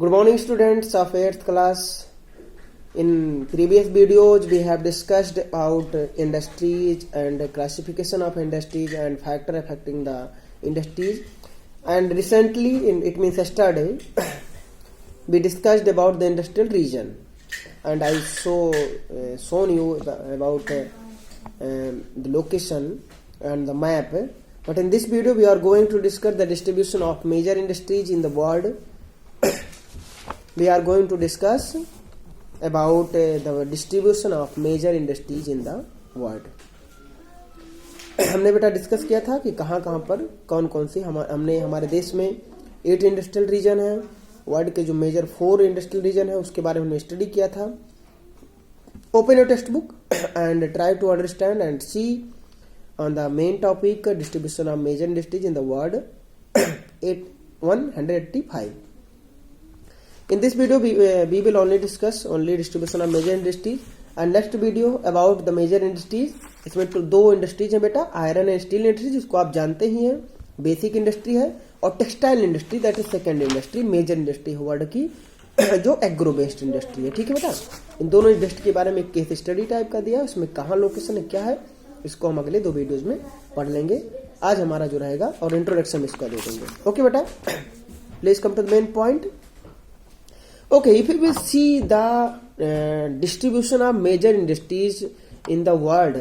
Good morning, students of 8th class. In previous videos, we have discussed about industries and classification of industries and factor affecting the industries. And recently, it means yesterday, we discussed about the industrial region. And I shown you about the location and the map. But in this video, we are going to discuss the distribution of major industries in the world. We are going to discuss about the distribution of major industries in the world. हमने बेटा discuss किया था कि कहाँ कहाँ पर कौन कौन सी हमने हमारे देश में 8 इंडस्ट्रियल रीजन है, वर्ल्ड के जो मेजर 4 इंडस्ट्रियल रीजन है उसके बारे में हमने स्टडी किया था. Open your textbook and try to understand and see on the main topic distribution of major industries in the world 185. In this video we will only discuss only distribution of major industries and next video about the major industries. इसमें तो 2 industries हैं बेटा, iron and steel industry जिसको आप जानते ही हैं, basic industry है, और textile industry that is second industry, major industry world की जो एग्रो बेस्ड इंडस्ट्री है. ठीक है बेटा, इन दोनों इंडस्ट्री के बारे में एक केस स्टडी टाइप का दिया, उसमें कहाँ लोकेशन है क्या है इसको हम अगले 2 वीडियोज में पढ़ लेंगे. आज हमारा जो रहेगा और इंट्रोडक्शन इसका दे देंगे. ओके बेटा, please come to the main point. Okay, if you will see the distribution of major industries in the world,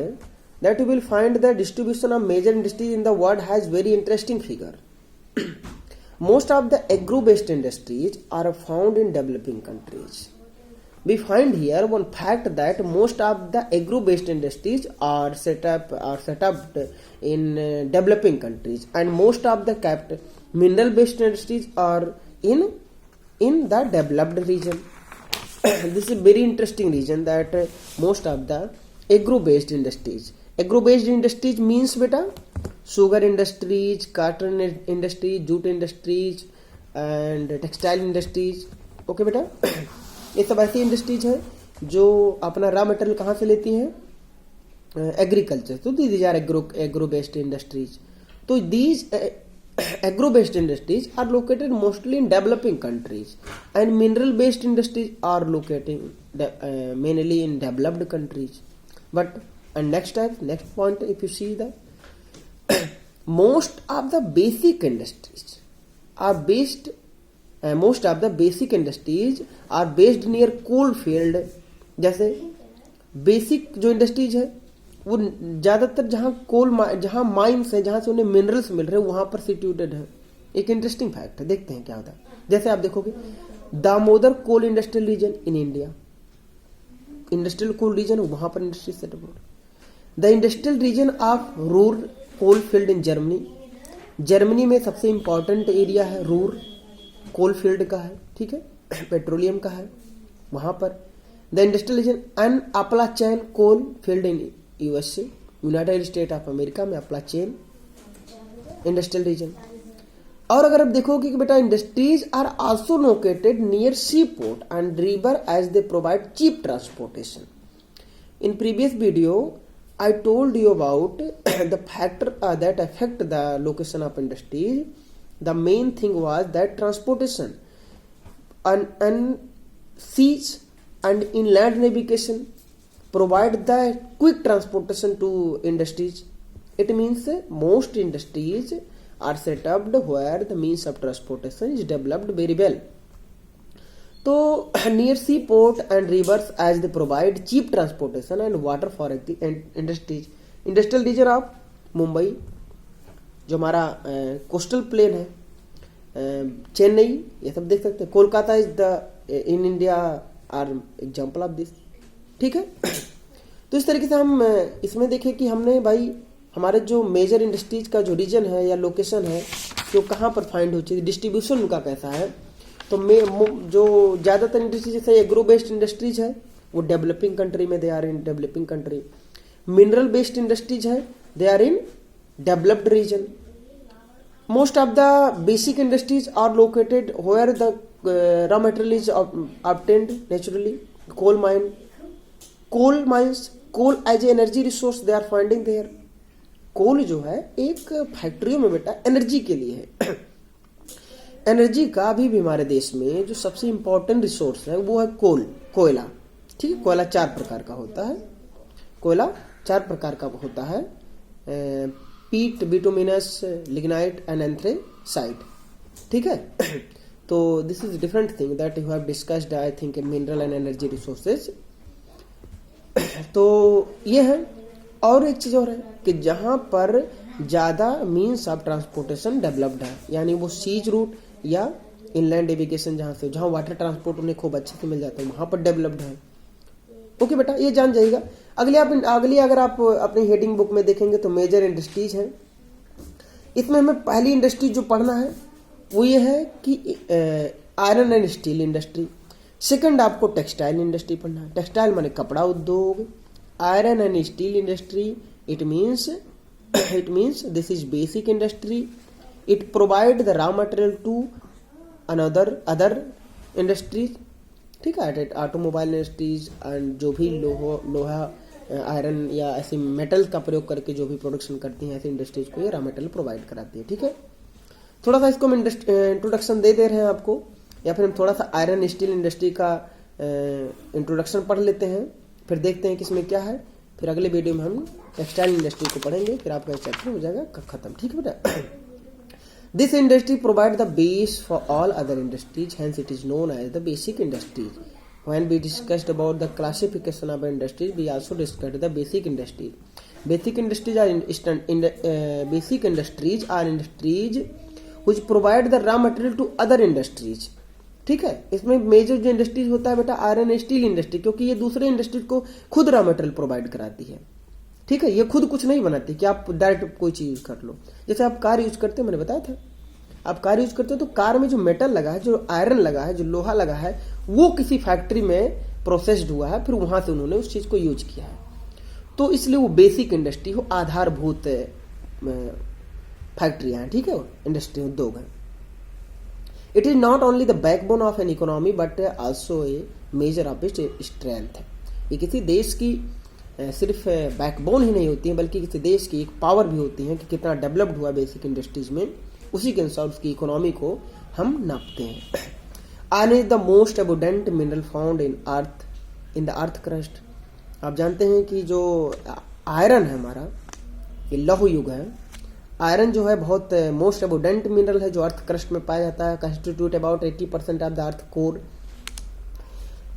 that you will find the distribution of major industries in the world has very interesting figure. Most of the agro based industries are found in developing countries. We find here one fact that most of the agro based industries are set up in developing countries, and most of the mineral based industries are in the developed region. This is a very interesting region that most of the agro based industries means beta sugar industries, cotton industries, jute industries and textile industries. Okay बेटा, ये सब ऐसी industries है जो अपना raw material कहाँ से लेती हैं, एग्रीकल्चर. तो these are agro based industries. तो these agro based industries are located mostly in developing countries and mineral based industries are located mainly in developed countries. But and next point, if you see that most of the basic industries are based near coal field. जैसे basic जो industries है वो ज्यादातर जहाँ mines है, जहाँ से उन्हें मिनरल्स मिल रहे हैं वहां पर सिचुएटेड है. एक इंटरेस्टिंग फैक्ट है, देखते हैं क्या होता है. जैसे आप देखोगे Damodar coal industrial region in India, industrial coal region वहां पर industry setup. The industrial region of Ruhr coal field in Germany. Germany में सबसे इंपॉर्टेंट एरिया है रूर कोल फील्ड का है. ठीक है, पेट्रोलियम का है वहां पर. The industrial region and Appalachian coal field in USA, United State of America में अपलाचेन इंडस्ट्रियल रीजन. और अगर आप देखोगे कि बेटा industries are also located near sea port and river as they provide cheap transportation. In previous video I told you about the factor that affect the location of industries. The main thing was that transportation and seas and inland navigation provide the quick transportation to industries. It means most industries are set up where the means of transportation is developed very well. So near seaport and rivers as they provide cheap transportation and water for industries. Industrial region of Mumbai जो हमारा coastal plain है, चेन्नई, ये सब देख सकते हैं. Kolkata is the in India are example of this. ठीक है, तो इस तरीके से हम इसमें देखें कि हमने भाई हमारे जो मेजर इंडस्ट्रीज का जो रीजन है या लोकेशन है जो कहाँ पर फाइंड होती है, डिस्ट्रीब्यूशन उनका कैसा है. तो जो ज़्यादातर इंडस्ट्रीज जैसे एग्रो बेस्ड इंडस्ट्रीज है वो डेवलपिंग कंट्री में they are in developing country. Mineral based industries है they are in developed region. Most of the basic industries are located where the raw material is obtained naturally. Coal mines, coal as energy resource they are finding there. Coal जो है एक फैक्ट्रियों में बेटा energy के लिए है. Energy का अभी भी हमारे देश में जो सबसे इंपॉर्टेंट रिसोर्स है वो है कोयला। ठीक है, कोयला 4 प्रकार का होता है। कोयला 4 प्रकार का होता है, पीट, बिटुमिनस, लिग्नाइट एंड एंथ्रेसाइट। ठीक है तो this is different thing that you have discussed I think in mineral and energy resources. तो ये है। और एक चीज और है कि जहां पर ज्यादा मीन्स ऑफ ट्रांसपोर्टेशन डेवलप्ड है, यानी वो सीज रूट या इनलैंड नेविगेशन जहां वाटर ट्रांसपोर्ट उन्हें खूब अच्छे से मिल जाता है, वहां पर डेवलप्ड है। ओके बेटा, ये जान जाइएगा। अगली अगर आप अपनी हेडिंग बुक में देखेंगे तो मेजर इंडस्ट्रीज है। इसमें हमें पहली इंडस्ट्री जो पढ़ना है वो ये है कि iron and steel industry. Second आपको टेक्सटाइल इंडस्ट्री पढ़ना है। टेक्सटाइल माने कपड़ा उद्योग। Iron and steel industry it means this is basic industry. It provide the raw material to other industries. ठीक है, ऑटोमोबाइल इंडस्ट्रीज एंड जो भी लोहा आयरन या ऐसे मेटल का प्रयोग करके जो भी प्रोडक्शन करती हैं ऐसी इंडस्ट्रीज को ये रॉ मटेरियल प्रोवाइड कराती है। ठीक है, थोड़ा सा इसको हम इंट्रोडक्शन दे रहे हैं आपको, या फिर हम थोड़ा सा आयरन स्टील इंडस्ट्री का इंट्रोडक्शन पढ़ लेते हैं, फिर देखते हैं कि इसमें क्या है। फिर अगले वीडियो में हम टेक्सटाइल इंडस्ट्री को पढ़ेंगे, फिर आपका चैप्टर हो जाएगा खत्म। ठीक है बेटा। This industry provide the base for all other industries, hence it is known as the basic industries. When we discussed about the classification of industries, we also discussed the basic industries. Basic industries are industries which provide the raw material to other industries. ठीक है, इसमें major जो industries होता है बेटा iron steel industry, क्योंकि ये दूसरे इंडस्ट्रीज को खुद रॉ मटेरियल प्रोवाइड कराती है। ठीक है, ये खुद कुछ नहीं बनाती कि आप डायरेक्ट कोई चीज यूज कर लो। जैसे आप कार यूज करते हो, मैंने बताया था, आप कार यूज करते हो तो कार में जो मेटल लगा है, जो आयरन लगा है, जो लोहा लगा है, वो किसी फैक्ट्री में प्रोसेस्ड हुआ है, फिर वहां से उन्होंने उस चीज को यूज किया है। तो इसलिए वो बेसिक इंडस्ट्री हो, आधारभूत फैक्ट्रियां हैं। ठीक है, इंडस्ट्री उद्योग है। It is not only the backbone of an economy but also a measure of its strength. ये किसी देश की सिर्फ बैकबोन ही नहीं होती है, बल्कि किसी देश की एक पावर भी होती है कि कितना डेवलप्ड हुआ बेसिक इंडस्ट्रीज में, उसी के अनुसार उसकी इकोनॉमी को हम नापते हैं। Iron is the most abundant mineral found in the earth crust. आप जानते हैं कि जो आयरन है हमारा, ये लौह युग है। आयरन जो है बहुत मोस्ट अबुडेंट मिनरल है जो अर्थ क्रस्ट में पाया जाता है। Constitute about 80% of the earth core.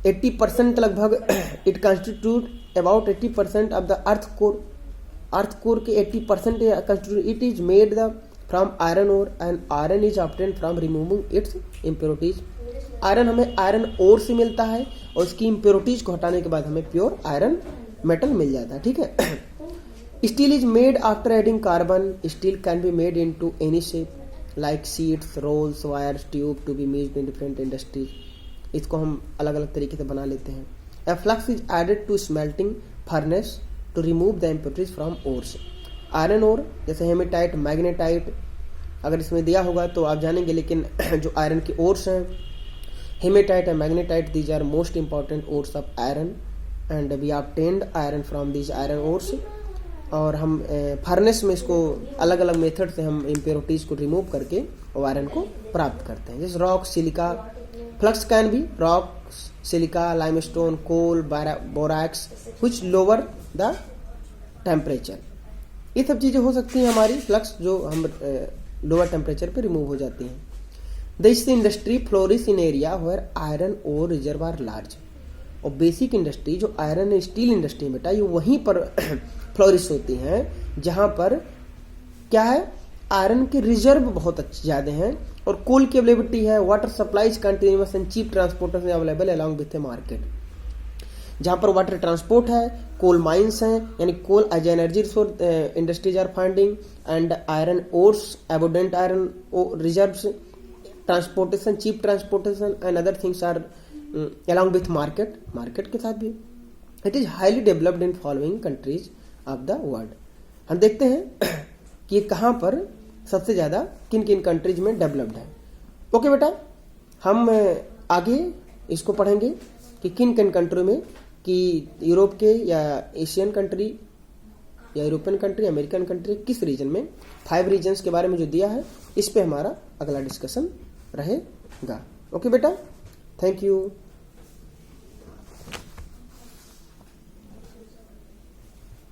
80% लगभग it constitute about 80% of the earth core. Earth core के 80% constitute. It is made the from iron ore and iron is obtained from removing its impurities. Iron हमें iron ore से मिलता है और उसकी impurities को हटाने के बाद हमें प्योर आयरन मेटल मिल जाता है। ठीक है। Steel is made after adding carbon. Steel can be made into any shape like sheets, rolls, wires, tube to be used in different industries. इसको हम अलग अलग तरीके से बना लेते हैं। A flux is added to smelting furnace to remove the impurities from ores. Iron ore जैसे हेमेटाइट, मैग्नेटाइट अगर इसमें दिया होगा तो आप जानेंगे, लेकिन जो आयरन के ओर्स हैं haematite and magnetite, these are most important ores of iron and we obtained iron from these iron ores. और हम फर्नेस में इसको अलग अलग मेथड से हम इम्प्योरिटीज को रिमूव करके और आयरन को प्राप्त करते हैं। जैसे rock, silica, flux can be rock, silica, limestone, coal, borax which lower the temperature. ये सब चीजें हो सकती हैं हमारी फ्लक्स जो हम लोअर टेम्परेचर पे रिमूव हो जाती हैं। This industry flourish in area where iron ore reserve are large. और बेसिक इंडस्ट्री जो आयरन स्टील इंडस्ट्री बेटा ये वहीं पर फ्लोरिश होती हैं जहां पर क्या है, आयरन के रिजर्व बहुत अच्छे ज्यादा हैं और कोल की अवेलेबिलिटी है, water supplies continuous and cheap transportation available along with a market. जहां पर वाटर ट्रांसपोर्ट है, कोल माइंस हैं, यानी coal as energy resource industries are finding and iron ores, abundant iron reserves, transportation, cheap transportation and other things are along with market के साथ भी। It is highly developed in following countries of the world. हम देखते हैं कि कहां पर सबसे ज्यादा किन किन कंट्रीज में डेवलप्ड है। ओके बेटा, हम आगे इसको पढ़ेंगे कि किन किन कंट्री में, कि यूरोप के या एशियन कंट्री या यूरोपियन कंट्री, अमेरिकन कंट्री, किस रीजन में, 5 रीजन्स के बारे में जो दिया है इस पे हमारा अगला डिस्कशन रहेगा। ओके बेटा, थैंक यू।